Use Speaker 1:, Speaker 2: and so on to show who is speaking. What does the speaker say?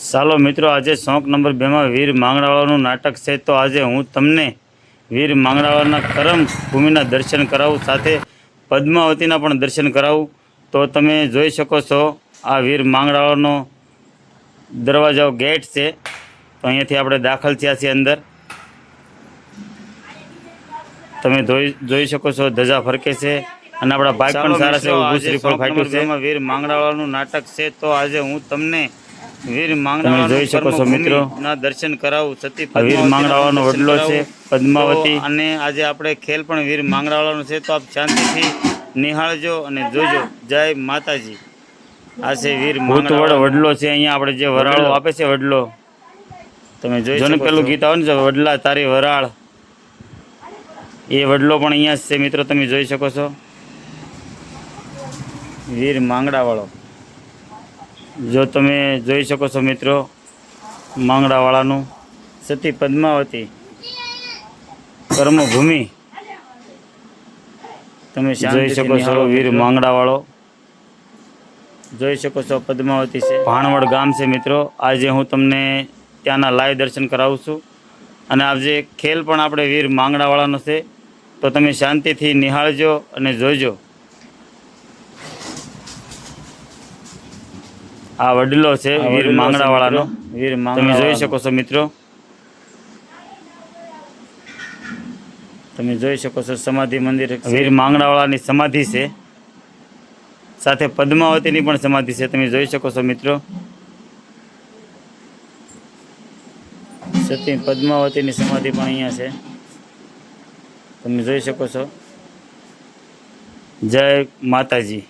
Speaker 1: ચાલો મિત્રો, આજે શોખ નંબર 2 માં વીર માંગડાવાળાનું નાટક છે. તો આજે હું તમને વીર માંગડાવાળાના કરમ ભૂમિના દર્શન કરાવું, સાથે પદ્માવતીના પણ દર્શન કરાવું. તો તમે જોઈ શકો છો, આ વીર માંગડાવાળાનો દરવાજો ગેટ છે. તો અહીંયાથી આપણે દાખલ થયા છીએ અંદર. તમે જોઈ શકો છો, ધજા ફરકે છે અને આપણા ભાગ પણ સારા છે. ઊભું શ્રીફળ ફાટ્યું છે. વીર માંગડાવાળાનું નાટક છે. તો આજે હું તમને વીર માંગડાવાળા જોઈ શકો છો મિત્રો ના દર્શન કરાવું. સતી વીર માંગડાવાળાનો વડલો છે પદ્માવતી, અને આજે આપણે ખેલ પણ વીર માંગડાવાળાનો છે. તો આપ શાંતિથી નિહાળજો અને જોજો. જય માતાજી. આ છે વીર માંગડાવાળો વડલો છે. અહીંયા આપણે જે વરાળો આપે છે વડલો, તમે જોઈ શકો છો. પેલું ગીત આવે ને, વડલા તારી વરાળ, એ વડલો પણ અહીંયા જ છે મિત્રો. તમે જોઈ શકો છો, વીર માંગડાવાળો. જો તમે જોઈ શકો છો મિત્રો, માંગડાવાળાનું સતી પદ્માવતી કર્મભૂમિ તમે જોઈ શકો છો. વીર માંગડાવાળો જોઈ શકો છો, પદ્માવતી છે. ભાણવડ ગામ છે મિત્રો. આજે હું તમને ત્યાંના લાઈવ દર્શન કરાવું છું. અને આજે ખેલ પણ આપણે વીર માંગડાવાળાનો છે. તો તમે શાંતિથી નિહાળજો અને જોઈજો. આ વડલો છે વીર માંગડાવાળાનો. તમે જોઈ શકો છો મિત્રો. તમે જોઈ શકો છો, સમાધિ મંદિર વીર માંગડાવાળાની સમાધિ છે, સાથે પદ્માવતીની પણ સમાધિ છે. તમે જોઈ શકો છો મિત્રો, સતી પદ્માવતીની સમાધિ પણ અહીંયા છે. તમે જોઈ શકો છો. જય માતાજી.